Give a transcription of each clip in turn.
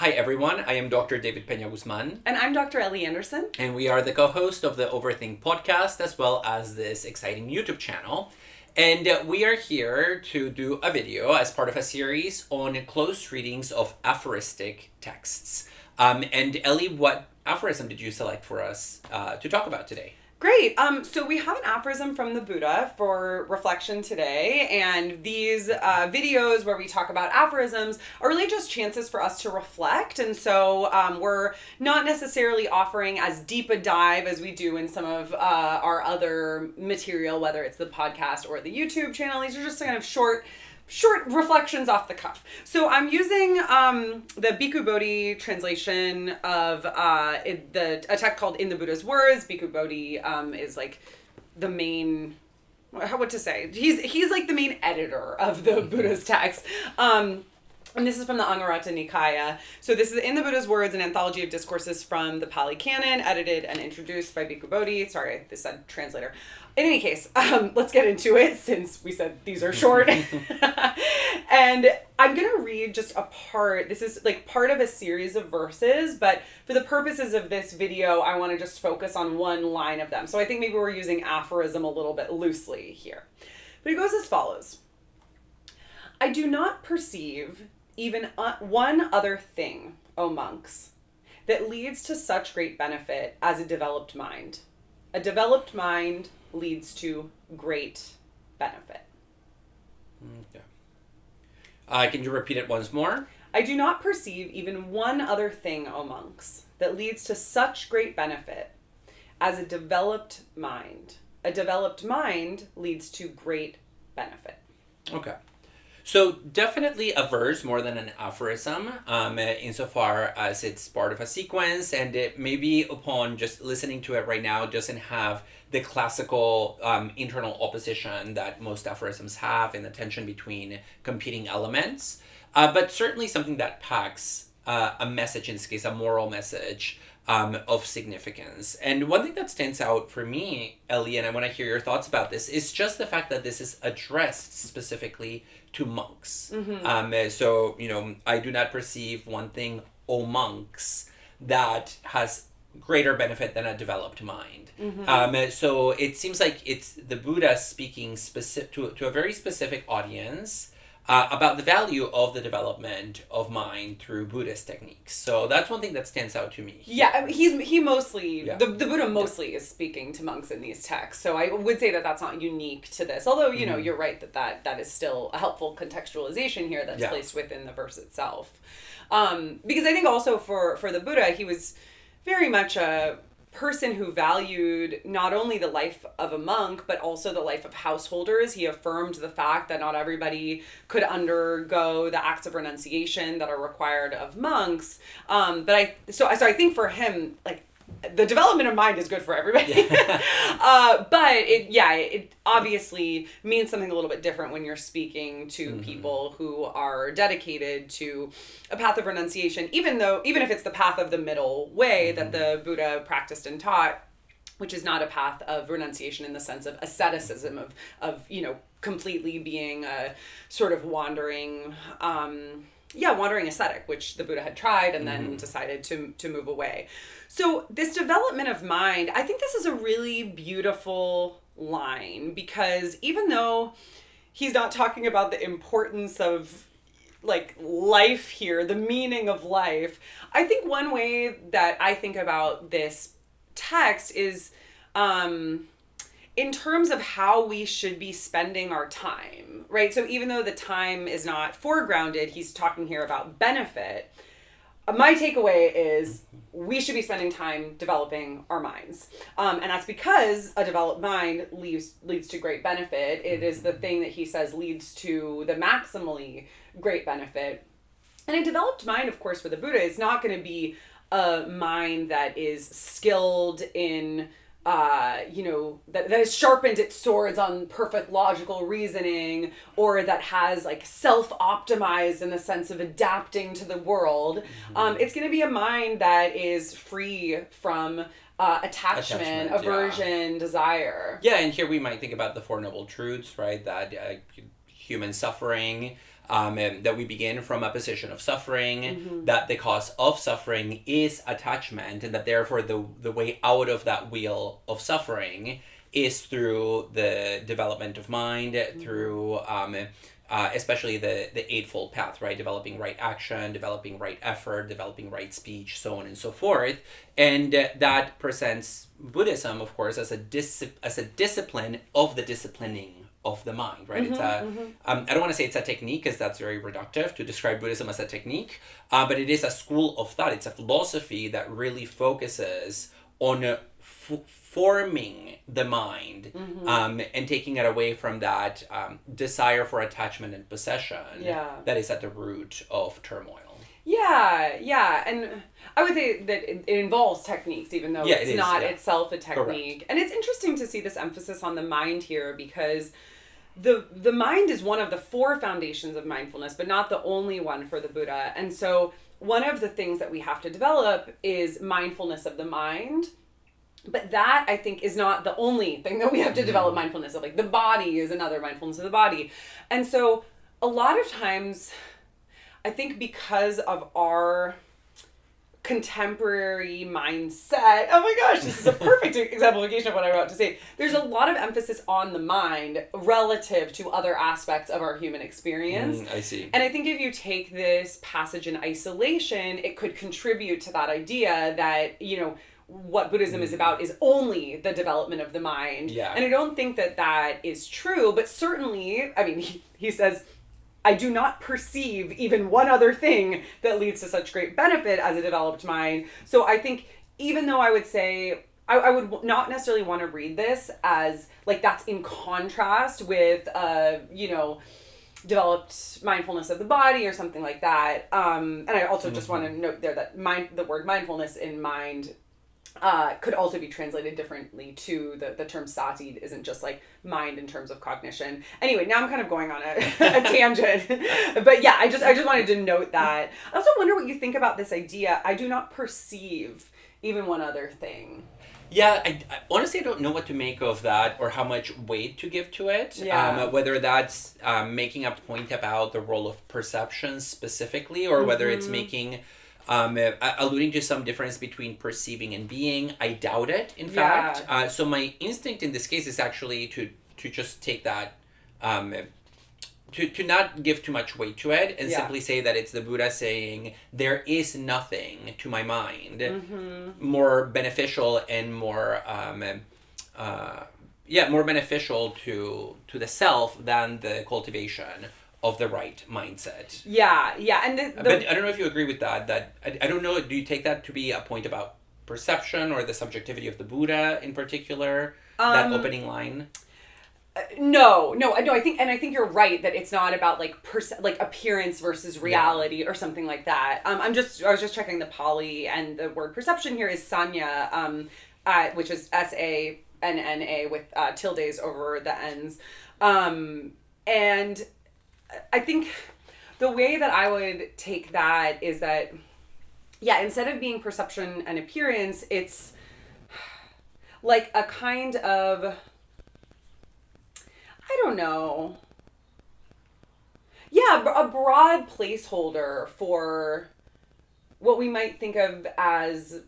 Hi everyone, I am Dr. David Peña-Guzmán. And I'm Dr. Ellie Anderson. And we are the co-host of the Overthink podcast as well as this exciting YouTube channel. And we are here to do a video as part of a series on close readings of aphoristic texts. And Ellie, what aphorism did you select for us to talk about today? Great. So we have an aphorism from the Buddha for reflection today, and these videos where we talk about aphorisms are really just chances for us to reflect, and so we're not necessarily offering as deep a dive as we do in some of our other material, whether it's the podcast or the YouTube channel. These are just kind of short reflections off the cuff. So I'm using the Bikkhu Bodhi translation of a text called In the Buddha's Words. Bikkhu Bodhi is like the main, what to say? He's like the main editor of the Buddha's text. And this is from the Anguttara Nikaya. So this is In the Buddha's Words, an anthology of discourses from the Pali Canon, edited and introduced by Bikkhu Bodhi. Sorry, this said translator. In any case, let's get into it since we said these are short. And I'm going to read just a part. This is like part of a series of verses, but for the purposes of this video, I want to just focus on one line of them. So I think maybe we're using aphorism a little bit loosely here. But it goes as follows. I do not perceive even one other thing, O monks, that leads to such great benefit as a developed mind. A developed mind leads to great benefit. Okay. Can you repeat it once more? I do not perceive even one other thing, O monks, that leads to such great benefit as a developed mind. A developed mind leads to great benefit. Okay. So definitely a verse more than an aphorism, insofar as it's part of a sequence, and it maybe upon just listening to it right now doesn't have the classical internal opposition that most aphorisms have in the tension between competing elements, but certainly something that packs a message, in this case, a moral message of significance. And one thing that stands out for me, Ellie, and I want to hear your thoughts about this, is just the fact that this is addressed specifically to monks. Mm-hmm. So, I do not perceive one thing, O monks, that has greater benefit than a developed mind. Mm-hmm. So it seems like it's the Buddha speaking to a very specific audience about the value of the development of mind through Buddhist techniques. So that's one thing that stands out to me. Yeah, he mostly, the Buddha mostly is speaking to monks in these texts. So I would say that that's not unique to this. Although, you're right that is still a helpful contextualization here that's placed within the verse itself. Because I think also for the Buddha, he was very much a person who valued not only the life of a monk, but also the life of householders. He affirmed the fact that not everybody could undergo the acts of renunciation that are required of monks. But I think for him, like, the development of mind is good for everybody. But it obviously means something a little bit different when you're speaking to people who are dedicated to a path of renunciation, even if it's the path of the middle way that the Buddha practiced and taught, which is not a path of renunciation in the sense of asceticism, of completely being a sort of wandering ascetic, which the Buddha had tried and then decided to move away. So this development of mind, I think this is a really beautiful line, because even though he's not talking about the importance of like life here, the meaning of life, I think one way that I think about this text is in terms of how we should be spending our time, right? So even though the time is not foregrounded, he's talking here about benefit. My takeaway is we should be spending time developing our minds. And that's because a developed mind leads to great benefit. It is the thing that he says leads to the maximally great benefit. And a developed mind, of course, for the Buddha is not going to be a mind that is skilled in that has sharpened its swords on perfect logical reasoning, or that has like self-optimized in the sense of adapting to the world. It's going to be a mind that is free from attachment, aversion, desire. Yeah, and here we might think about the Four Noble Truths, right? That human suffering, and that we begin from a position of suffering, that the cause of suffering is attachment, and that therefore the way out of that wheel of suffering is through the development of mind, through especially the Eightfold Path, right? Developing right action, developing right effort, developing right speech, so on and so forth. And that presents Buddhism, of course, as a discipline of the disciplining of the mind, right? It's a, I don't want to say it's a technique, because that's very reductive to describe Buddhism as a technique, but it is a school of thought. It's a philosophy that really focuses on forming the mind, and taking it away from that desire for attachment and possession that is at the root of turmoil. Yeah, and I would say that it involves techniques, even though it's not itself a technique. Correct. And it's interesting to see this emphasis on the mind here, because the mind is one of the 4 foundations of mindfulness, but not the only one for the Buddha. And so one of the things that we have to develop is mindfulness of the mind. But that, I think, is not the only thing that we have to develop mindfulness of. Like, the body is another mindfulness of the body. And so a lot of times, I think because of our contemporary mindset, oh my gosh, this is a perfect exemplification of what I'm about to say. There's a lot of emphasis on the mind relative to other aspects of our human experience. I see. And I think if you take this passage in isolation, it could contribute to that idea that, you know, what Buddhism is about is only the development of the mind. Yeah. And I don't think that that is true, but certainly, I mean, he says, I do not perceive even one other thing that leads to such great benefit as a developed mind. So I think, even though I would say, I would not necessarily want to read this as, like, that's in contrast with, you know, developed mindfulness of the body or something like that. And I also just want to note there that the word mindfulness in mind could also be translated differently to the term sati isn't just like mind in terms of cognition. Anyway, now I'm kind of going on a tangent, but yeah, I just wanted to note that. I also wonder what you think about this idea. I do not perceive even one other thing. Yeah, I honestly don't know what to make of that, or how much weight to give to it. Yeah. Whether that's making a point about the role of perception specifically, or whether it's making alluding to some difference between perceiving and being. I doubt it, in fact. So my instinct in this case is actually to just take that, to not give too much weight to it, and simply say that it's the Buddha saying, there is nothing to my mind more beneficial and more more beneficial to the self than the cultivation of the right mindset. Yeah. And but I don't know if you agree with that. I don't know, do you take that to be a point about perception or the subjectivity of the Buddha in particular? That opening line? No. I think you're right that it's not about like appearance versus reality or something like that. I was just checking the Pali, and the word perception here is sanya, which is SANNA with tildes over the ends, and I think the way that I would take that is that, instead of being perception and appearance, it's like a kind of, I don't know. Yeah, a broad placeholder for what we might think of as,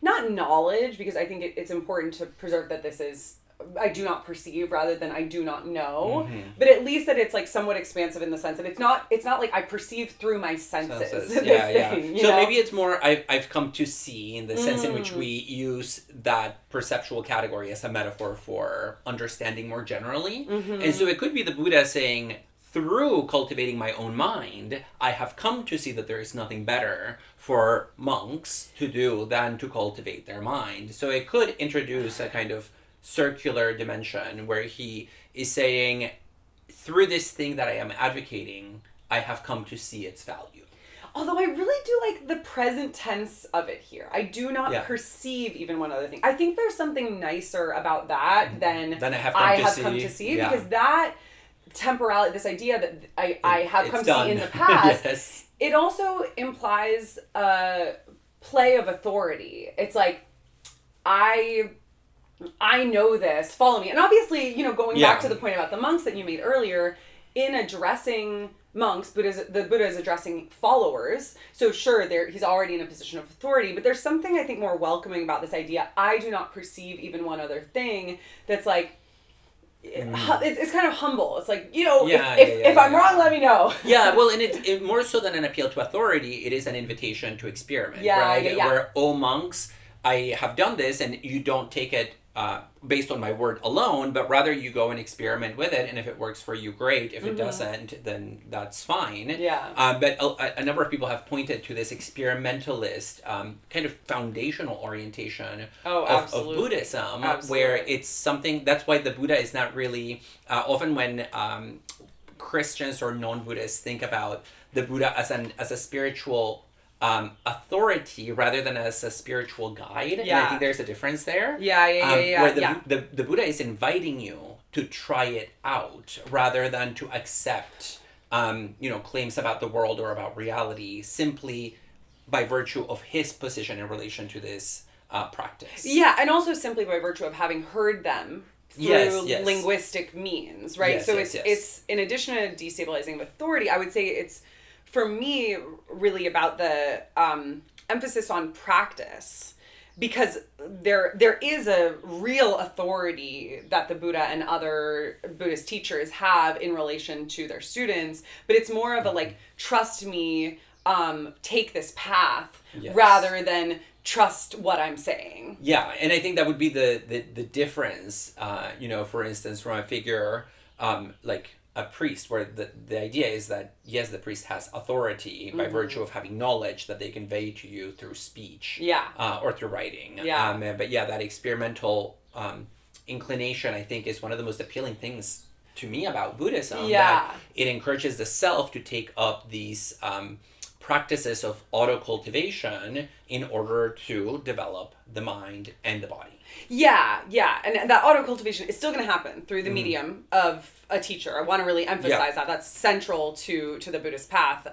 not knowledge, because I think it's important to preserve that this is, I do not perceive rather than I do not know, but at least that it's like somewhat expansive in the sense that it's not like I perceive through my senses. Thing, so know? Maybe it's more I've come to see, in the sense in which we use that perceptual category as a metaphor for understanding more generally. And so it could be the Buddha saying, through cultivating my own mind, I have come to see that there is nothing better for monks to do than to cultivate their mind. So it could introduce a kind of circular dimension where he is saying, through this thing that I am advocating, I have come to see its value. Although I really do like the present tense of it here. I do not perceive even one other thing. I think there's something nicer about that than I have come to see. Because that temporality, this idea that I have come to see in the past, it also implies a play of authority. It's like, I know this, follow me. And obviously, going back to the point about the monks that you made earlier, in addressing monks, the Buddha is addressing followers. So sure, he's already in a position of authority, but there's something I think more welcoming about this idea. I do not perceive even one other thing that's like, it's kind of humble. It's like, if I'm wrong, let me know. Yeah, well, and it more so than an appeal to authority, it is an invitation to experiment, right? Where, oh, monks, I have done this, and you don't take it based on my word alone, but rather you go and experiment with it, and if it works for you, great. If it doesn't, then that's fine. Yeah. But a number of people have pointed to this experimentalist kind of foundational orientation of Buddhism, where it's something, that's why the Buddha is not really, often when Christians or non-Buddhists think about the Buddha as a spiritual authority rather than as a spiritual guide. Yeah. And I think there's a difference there. Where the Buddha is inviting you to try it out rather than to accept, claims about the world or about reality simply by virtue of his position in relation to this practice. Yeah, and also simply by virtue of having heard them through linguistic means, right? It's in addition to destabilizing of authority, I would say it's, for me, really about the emphasis on practice, because there is a real authority that the Buddha and other Buddhist teachers have in relation to their students, but it's more of a like, trust me, take this path, rather than trust what I'm saying. Yeah, and I think that would be the difference, for instance, from a figure like a priest, where the idea is that, yes, the priest has authority by virtue of having knowledge that they convey to you through speech or through writing. But that experimental inclination, I think, is one of the most appealing things to me about Buddhism. That it encourages the self to take up these practices of auto-cultivation in order to develop the mind and the body. Yeah, and that auto-cultivation is still going to happen through the medium of a teacher. I want to really emphasize that. That's central to the Buddhist path,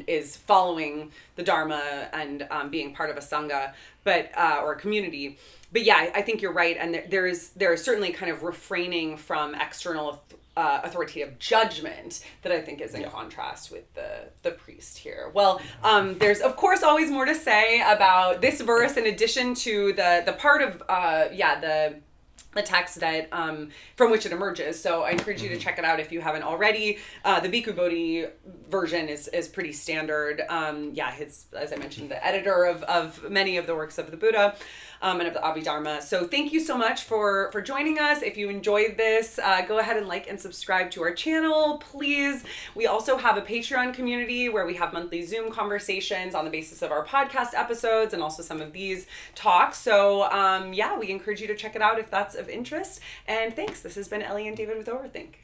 is following the Dharma and being part of a Sangha, or a community. But yeah, I think you're right, and there is certainly kind of refraining from external authoritative judgment that I think is in contrast with the priest here. Well, there's of course always more to say about this verse in addition to the part of the text that from which it emerges. So I encourage you to check it out if you haven't already. The Bikkhu Bodhi version is pretty standard. His, as I mentioned, the editor of many of the works of the Buddha and of the Abhidharma. So thank you so much for joining us. If you enjoyed this, go ahead and like and subscribe to our channel, please. We also have a Patreon community where we have monthly Zoom conversations on the basis of our podcast episodes and also some of these talks. So we encourage you to check it out if that's of interest. And thanks. This has been Ellie and David with Overthink.